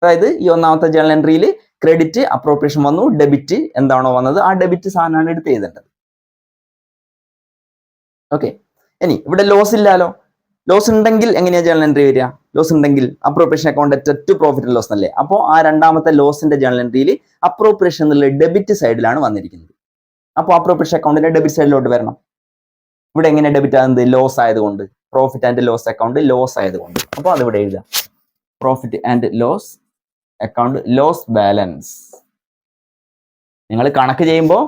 അതായത് ഈ 1ാമത്തെ ജേണൽ എൻട്രിയിൽ ക്രെഡിറ്റ് അപ്രോപ്രിയേഷൻ വന്നു, ഡെബിറ്റ് എന്താണോ വന്നത് ആ ഡെബിറ്റ് സാധനമാണ് എടുത്ത് എഴുതേണ്ടത്. ഓക്കെ, ഇനി ഇവിടെ ലോസ് ഇല്ലാലോ. ലോസ് ഉണ്ടെങ്കിൽ എങ്ങനെയാ ജേണൽ എൻട്രി വരിക? ലോസ് ഉണ്ടെങ്കിൽ appropriation account attest to profit and loss എന്നല്ലേ? അപ്പോൾ ആ 2ാമത്തെ ലോസിന്റെ ജേണൽ എൻട്രിയിൽ അപ്രോപ്രിയേഷൻ എന്നുള്ള ഡെബിറ്റ് സൈഡിലാണ് വന്നിരിക്കുന്നത്. അപ്പോൾ അപ്രോപ്രിയേഷൻ അക്കൗണ്ടിന്റെ ഡെബിറ്റ് സൈഡിലോട്ട് വരണം. ഇവിടെ എങ്ങനെ ഡെബിറ്റ് ആകുന്നത്? ലോസ് ആയതുകൊണ്ട്, profit and loss account loss ആയതുകൊണ്ട്. അപ്പോൾ അതിവിടെ എഴുതുക, profit and loss account loss balance. നിങ്ങൾ കണക്ക് ചെയ്യുമ്പോൾ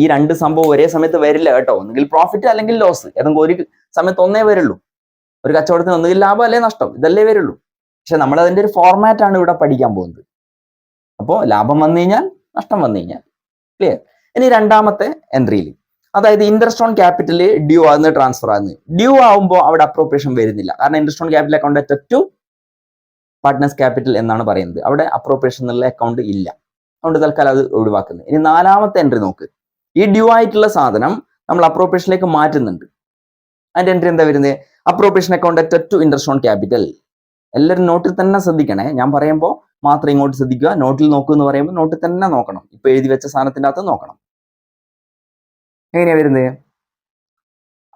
ഈ രണ്ട് സംഭവം ഒരേ സമയത്ത് വരില്ല കേട്ടോ. ഒന്നുകിൽ പ്രോഫിറ്റ് അല്ലെങ്കിൽ ലോസ്, ഏതെങ്കിലും ഒരു സമയത്ത് ഒന്നേ വരുള്ളൂ. ഒരു കച്ചവടത്തിന് ഒന്നുകിൽ ലാഭം അല്ലെ നഷ്ടം, ഇതല്ലേ വരുള്ളൂ. പക്ഷെ നമ്മൾ അതിന്റെ ഒരു ഫോർമാറ്റ് ആണ് ഇവിടെ പഠിക്കാൻ പോകുന്നത്. അപ്പോൾ ലാഭം വന്നു കഴിഞ്ഞാൽ നഷ്ടം വന്നു കഴിഞ്ഞാൽ. ക്ലിയർ? ഇനി രണ്ടാമത്തെ എൻട്രിയിൽ, അതായത് ഇൻട്രസ്റ്റ് ഓൺ ക്യാപിറ്റൽ ഡ്യൂ ആകുന്ന ട്രാൻസ്ഫർ ആകുന്നത്. ഡ്യൂ ആവുമ്പോൾ അവിടെ അപ്രോപ്രിയേഷൻ വരുന്നില്ല. കാരണം interest on capital account at to partners capital എന്നാണ് പറയുന്നത്. അവിടെ അപ്രോപ്രിയേഷൻ എന്നുള്ള അക്കൗണ്ട് ഇല്ല. അതുകൊണ്ട് തൽക്കാലം അത് ഒഴിവാക്കുന്നത്. ഇനി നാലാമത്തെ എൻട്രി നോക്ക്. ഈ ഡ്യൂ ആയിട്ടുള്ള സാധനം നമ്മൾ അപ്രോപ്രിയേഷനിലേക്ക് മാറ്റുന്നുണ്ട്. അതിന്റെ എൻട്രി എന്താ വരുന്നത്? Appropriation account at to interest on capital. എല്ലാവരും നോട്ടിൽ തന്നെ ശ്രദ്ധിക്കണേ. ഞാൻ പറയുമ്പോൾ മാത്രം ഇങ്ങോട്ട് ശ്രദ്ധിക്കുക. നോട്ടിൽ നോക്കൂ എന്ന് പറയുമ്പോൾ നോട്ടിൽ തന്നെ നോക്കണം. ഇപ്പൊ എഴുതി വെച്ച സാധനത്തിന്റെ അകത്ത് നോക്കണം. എങ്ങനെയാ വരുന്നത്?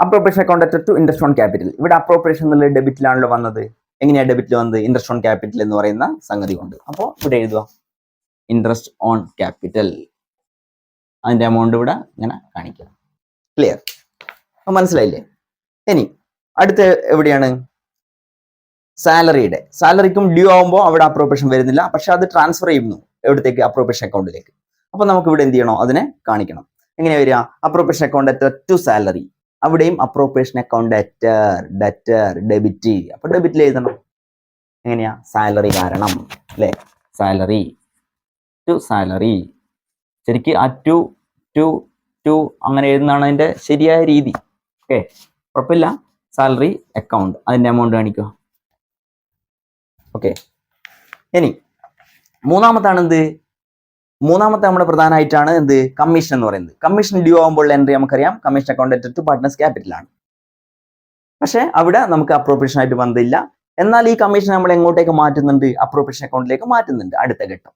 Appropriation account at to interest on capital. ഇവിടെ അപ്രോപ്രിയേഷൻ എന്നുള്ള ഡെബിറ്റിലാണല്ലോ വന്നത്. എങ്ങനെയാ ഡെബിറ്റിൽ വന്നത്? ഇൻട്രസ്റ്റ് ഓൺ ക്യാപിറ്റൽ എന്ന് പറയുന്ന സംഗതി കൊണ്ട്. അപ്പോൾ ഇവിടെ എഴുതുക ഇൻട്രസ്റ്റ് ഓൺ ക്യാപിറ്റൽ. അതിന്റെ എമൗണ്ട് ഇവിടെ ഇങ്ങനെ കാണിക്കുക. ക്ലിയർ? അപ്പൊ മനസ്സിലായില്ലേ? ഇനി അടുത്ത എവിടെയാണ്? സാലറിയുടെ. സാലറിക്കും ഡ്യൂ ആവുമ്പോൾ അവിടെ അപ്രോപ്രിയേഷൻ വരുന്നില്ല. പക്ഷെ അത് ട്രാൻസ്ഫർ ചെയ്യുന്നു എവിടത്തേക്ക്? അപ്രോപ്രിയേഷൻ അക്കൗണ്ടിലേക്ക്. അപ്പൊ നമുക്ക് ഇവിടെ എന്ത് ചെയ്യണോ? അതിനെ കാണിക്കണം. എങ്ങനെയാ വരിക? Appropriation account at to salary. അവിടെയും അപ്രോപ്രിയേഷൻ അക്കൗണ്ട് അറ്റർ, ഡെറ്റർ, ഡെബിറ്റ്. അപ്പൊ ഡെബിറ്റിൽ എഴുതണം. എങ്ങനെയാ? സാലറി കാരണം, അല്ലെ? Salary to salary. ശരിക്ക് ആ ടു ടു ടു അങ്ങനെ എഴുതുന്നതാണ് അതിന്റെ ശരിയായ രീതി. ഓക്കെ, കുഴപ്പമില്ല. സാലറി അക്കൗണ്ട്, അതിന്റെ എമൗണ്ട് കാണിക്കുക. ഓക്കെ, ഇനി മൂന്നാമത്താണ് എന്ത്? മൂന്നാമത്തെ നമ്മുടെ പ്രധാനമായിട്ടാണ് എന്ത്? കമ്മീഷൻ എന്ന് പറയുന്നത്. കമ്മീഷൻ ഡ്യൂ ആകുമ്പോൾ എൻട്രി നമുക്കറിയാം. Commission account at to partners capital ആണ്. പക്ഷെ അവിടെ നമുക്ക് അപ്രോപ്രിയേഷൻ ആയിട്ട് ബന്ധമില്ല. എന്നാൽ ഈ കമ്മീഷൻ നമ്മൾ എങ്ങോട്ടേക്ക് മാറ്റുന്നുണ്ട്? അപ്രോപ്രിയേഷൻ അക്കൗണ്ടിലേക്ക് മാറ്റുന്നുണ്ട് അടുത്ത ഘട്ടം.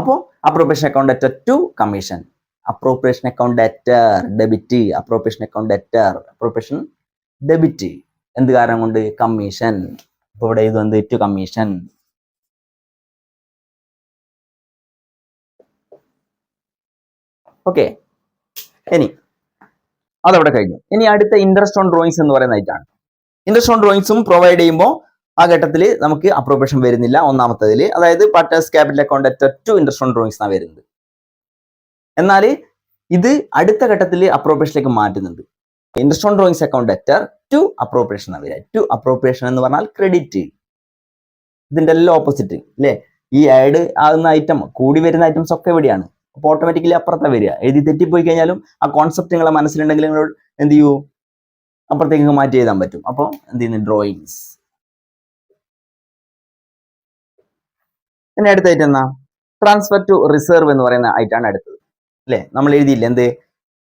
അപ്പോൾ appropriation account at to commission. Appropriation account utter debit. Appropriation account utter appropriation debit. എന്ത് കാരണം കൊണ്ട്? കമ്മീഷൻ. അപ്പോൾ ഇവിടെ ഇത് എന്ത്? To commission. ഓക്കെ, ഇനി അതവിടെ കഴിഞ്ഞു. ഇനി അടുത്ത ഇൻട്രസ്റ്റ് ഓൺ ഡ്രോയിങ്സ് എന്ന് പറയുന്ന ഐറ്റാണ്. ഇൻട്രസ്റ്റ് ഓൺ ഡ്രോയിങ്സും പ്രൊവൈഡ് ചെയ്യുമ്പോൾ ആ ഘട്ടത്തിൽ നമുക്ക് അപ്രോപ്രിയേഷൻ വരുന്നില്ല. ഒന്നാമത്തതിൽ, അതായത് partners capital account at to interest on drawings ആണ് വരുന്നത്. എന്നാൽ ഇത് അടുത്ത ഘട്ടത്തിൽ അപ്രോപ്രിയേഷനിലേക്ക് മാറ്റുന്നുണ്ട്. Interest on drawings account utter to appropriation ആണ് വരിക. ടു അപ്രോപ്രിയേഷൻ എന്ന് പറഞ്ഞാൽ ക്രെഡിറ്റ്. ഇതിന്റെ എല്ലാം ഓപ്പോസിറ്റ് അല്ലേ? ഈ ആഡ് ആകുന്ന ഐറ്റം, കൂടി വരുന്ന ഐറ്റംസ് ഒക്കെ എവിടെയാണ്? അപ്പോൾ ഓട്ടോമാറ്റിക്കലി അപ്പുറത്താ വരിക. എഴുതി തെറ്റിപ്പോയി കഴിഞ്ഞാലും ആ കോൺസെപ്റ്റ് നിങ്ങളെ മനസ്സിലുണ്ടെങ്കിൽ നിങ്ങൾ എന്ത് ചെയ്യൂ? അപ്പുറത്തേക്ക് മാറ്റി എഴുതാൻ പറ്റും. അപ്പോൾ എന്ത് ചെയ്യുന്നു? ഡ്രോയിങ്സ്. പിന്നെ അടുത്തായിട്ട് എന്നാ? ട്രാൻസ്ഫർ ടു റിസർവ് എന്ന് പറയുന്ന ആയിട്ടാണ് അടുത്തത്. അല്ലെ? നമ്മൾ എഴുതിയില്ല എന്ത്?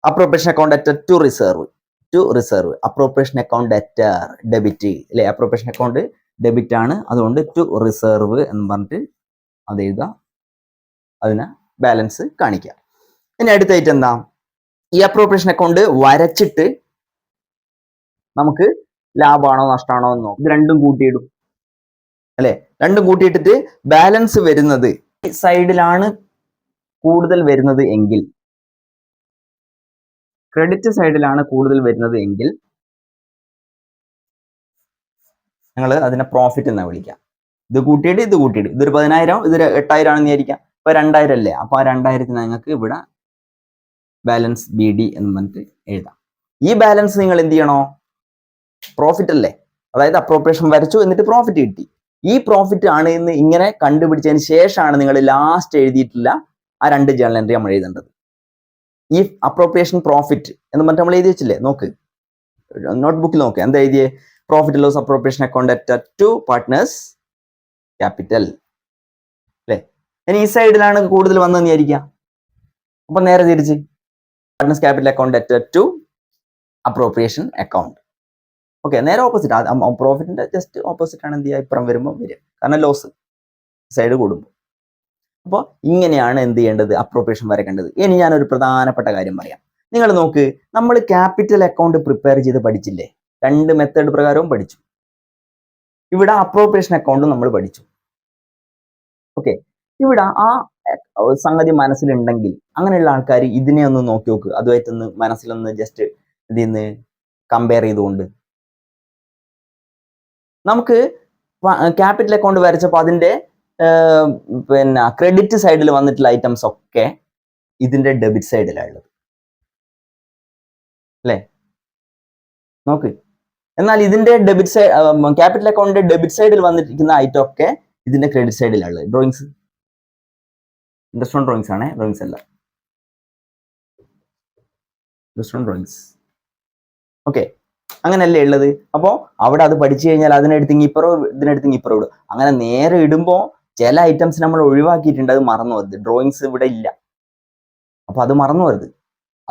Appropriation account at to reserve. To reserve. Appropriation account at debit. അല്ലെ? അപ്രോപ്രിയേഷൻ അക്കൗണ്ട് ഡെബിറ്റ് ആണ്. അതുകൊണ്ട് ടു റിസർവ് എന്ന് പറഞ്ഞിട്ട് അത് എഴുതുക. അതിന് ബാലൻസ് കാണിക്കുക. ഇനി അടുത്തായിട്ട് എന്താ? ഈ അപ്രോപ്രിയേഷൻ അക്കൗണ്ട് വരച്ചിട്ട് നമുക്ക് ലാഭമാണോ നഷ്ടമാണോ എന്ന് നോക്കും. ഇത് രണ്ടും കൂട്ടിയിടും. അല്ലെ? രണ്ടും കൂട്ടിയിട്ടിട്ട് ബാലൻസ് വരുന്നത് ഈ സൈഡിലാണ് കൂടുതൽ വരുന്നത് എങ്കിൽ, ക്രെഡിറ്റ് സൈഡിലാണ് കൂടുതൽ വരുന്നത് എങ്കിൽ ഞങ്ങൾ അതിനെ പ്രോഫിറ്റ് എന്നാ വിളിക്കാം. ഇത് കൂട്ടിയിട്ട് ഇത് കൂട്ടിയിട്ട് ഇതൊരു 10,000, ഇത് 8,000 ആണെന്ന് വിചാരിക്കാം. ഇപ്പൊ 2,000 അല്ലേ? അപ്പൊ ആ 2,000 നിങ്ങൾക്ക് ഇവിടെ ബാലൻസ് ബി ഡി എന്ന് പറഞ്ഞിട്ട് എഴുതാം. ഈ ബാലൻസ് നിങ്ങൾ എന്ത് ചെയ്യണോ? പ്രോഫിറ്റ് അല്ലേ? അതായത് അപ്രോപ്രിയേഷൻ വരച്ചു, എന്നിട്ട് പ്രോഫിറ്റ് കിട്ടി. ഈ പ്രോഫിറ്റ് ആണ് എന്ന് ഇങ്ങനെ കണ്ടുപിടിച്ചതിന് ശേഷമാണ് നിങ്ങൾ ലാസ്റ്റ് എഴുതിയിട്ടില്ല ആ 2 ജേണൽ എൻട്രി നമ്മൾ എഴുതേണ്ടത്. ഈ അപ്രോപ്രിയേഷൻ പ്രോഫിറ്റ് എന്ന് പറഞ്ഞിട്ട് നമ്മൾ എഴുതി വെച്ചില്ലേ? നോക്ക്, നോട്ട്ബുക്കിൽ നോക്ക്. എന്താ എഴുതിയേ? Profit loss appropriation account at to partners capital. അല്ലെ? ഇനി ഈ സൈഡിലാണ് കൂടുതൽ വന്നതെന്ന് വിചാരിക്കുക. അപ്പൊ നേരെ തിരിച്ച് partners capital account at to appropriation account. Okay, നേരെ ഓപ്പോസിറ്റ്. പ്രോഫിറ്റിന്റെ ജസ്റ്റ് ഓപ്പോസിറ്റ് ആണ് എന്ത് ചെയ്യുക? ഇപ്പുറം വരുമ്പോൾ വരിക. കാരണം ലോസ് സൈഡ് കൂടുമ്പോൾ. അപ്പോൾ ഇങ്ങനെയാണ് എന്ത് ചെയ്യേണ്ടത്? അപ്രോപ്രിയേഷൻ വരയ്ക്കേണ്ടത്. ഇനി ഞാനൊരു പ്രധാനപ്പെട്ട കാര്യം പറയാം. നിങ്ങൾ നോക്ക്, നമ്മൾ ക്യാപിറ്റൽ അക്കൗണ്ട് പ്രിപ്പയർ ചെയ്ത് പഠിച്ചില്ലേ? 2 മെത്തേഡ് പ്രകാരവും പഠിച്ചു. ഇവിടെ അപ്രോപ്രിയേഷൻ അക്കൗണ്ടും നമ്മൾ പഠിച്ചു. ഓക്കെ, ഇവിടെ ആ സംഗതി മനസ്സിലുണ്ടെങ്കിൽ അങ്ങനെയുള്ള ആൾക്കാർ ഇതിനെ ഒന്ന് നോക്കി നോക്ക്. അതുമായിട്ടൊന്ന് മനസ്സിലൊന്ന് ജസ്റ്റ് ഇതിന്ന് കമ്പയർ ചെയ്തുകൊണ്ട് നമുക്ക് ക്യാപിറ്റൽ അക്കൗണ്ട് വരച്ചപ്പോൾ അതിന്റെ പിന്നെ ക്രെഡിറ്റ് സൈഡിൽ വന്നിട്ടുള്ള ഐറ്റംസ് ഒക്കെ ഇതിന്റെ ഡെബിറ്റ് സൈഡിലുള്ളത് അല്ലേ? നോക്ക്. എന്നാൽ ഇതിന്റെ ഡെബിറ്റ് സൈഡ്, ക്യാപിറ്റൽ അക്കൗണ്ടിന്റെ ഡെബിറ്റ് സൈഡിൽ വന്നിരിക്കുന്ന ഐറ്റം ഒക്കെ ഇതിന്റെ ക്രെഡിറ്റ് സൈഡിലുള്ളത്. ഡ്രോയിങ്സ് ഇൻട്രസ്റ്റ് ഡ്രോയിങ്സ് ആണേ, ഡ്രോയിങ്സ് അല്ല, ഇൻട്രസ്റ്റ് ഡ്രോയിങ്സ്. ഓക്കെ, അങ്ങനെയല്ലേ ഉള്ളത്. അപ്പോൾ അവിടെ അത് പഠിച്ചു കഴിഞ്ഞാൽ അതിനെടുത്തെങ്കിൽ ഇപ്പറോ ഇതിനെടുത്തെങ്കിൽ ഇപ്പറോ ഇടും. അങ്ങനെ നേരെ ഇടുമ്പോൾ ചില ഐറ്റംസ് നമ്മൾ ഒഴിവാക്കിയിട്ടുണ്ട്, അത് മറന്നു പോകരുത്. ഡ്രോയിങ്സ് ഇവിടെ ഇല്ല, അപ്പൊ അത് മറന്നു പോകരുത്.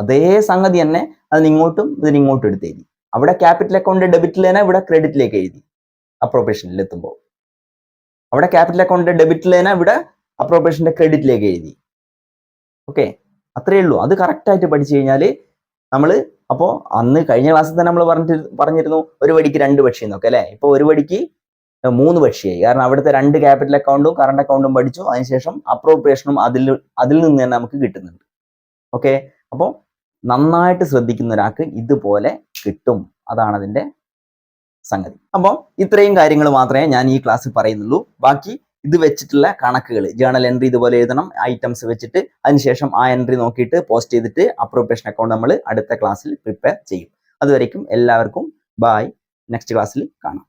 അതേ സംഗതി തന്നെ അതിനിങ്ങോട്ടും ഇതിനിങ്ങോട്ടും എടുത്ത് എഴുതി. അവിടെ ക്യാപിറ്റൽ അക്കൗണ്ട് ഡെബിറ്റിലേന ഇവിടെ ക്രെഡിറ്റിലേക്ക് എഴുതി അപ്രോപ്രിയേഷനിൽ എത്തുമ്പോൾ. അവിടെ ക്യാപിറ്റൽ അക്കൗണ്ട് ഡെബിറ്റിലേന ഇവിടെ അപ്രോപ്രിയേഷന്റെ ക്രെഡിറ്റിലേക്ക് എഴുതി. ഓക്കെ, അത്രയേ ഉള്ളൂ. അത് കറക്റ്റ് ആയിട്ട് പഠിച്ചു കഴിഞ്ഞാൽ നമ്മൾ, അപ്പോൾ അന്ന് കഴിഞ്ഞ ക്ലാസ്സിൽ തന്നെ നമ്മൾ പറഞ്ഞിരുന്നു ഒരു വടിക്ക് 2 പക്ഷി എന്നൊക്കെ അല്ലേ. ഇപ്പോൾ ഒരു വടിക്ക് 3 പക്ഷിയായി. കാരണം അവിടുത്തെ 2 ക്യാപിറ്റൽ അക്കൗണ്ടും കറണ്ട് അക്കൗണ്ടും പഠിച്ചു. അതിനുശേഷം അപ്രോപ്രിയേഷനും അതിൽ നിന്ന് തന്നെ നമുക്ക് കിട്ടുന്നുണ്ട്. ഓക്കെ, അപ്പോൾ നന്നായിട്ട് ശ്രദ്ധിക്കുന്ന ഒരാൾക്ക് ഇതുപോലെ കിട്ടും. അതാണ് അതിന്റെ സംഗതി. അപ്പോൾ ഇത്രയും കാര്യങ്ങൾ മാത്രമേ ഞാൻ ഈ ക്ലാസ്സിൽ പറയുന്നുള്ളൂ. ബാക്കി ഇത് വെച്ചിട്ടുള്ള കണക്കുകൾ, ജേണൽ എൻട്രി ഇതുപോലെ എഴുതണം, ഐറ്റംസ് വെച്ചിട്ട് അതിനുശേഷം ആ എൻട്രി നോക്കിയിട്ട് പോസ്റ്റ് ചെയ്തിട്ട് അപ്രോപ്രിയേഷൻ അക്കൗണ്ട് നമ്മൾ അടുത്ത ക്ലാസ്സിൽ പ്രിപ്പയർ ചെയ്യും. അതുവരേക്കും എല്ലാവർക്കും ബൈ. നെക്സ്റ്റ് ക്ലാസ്സിൽ കാണാം.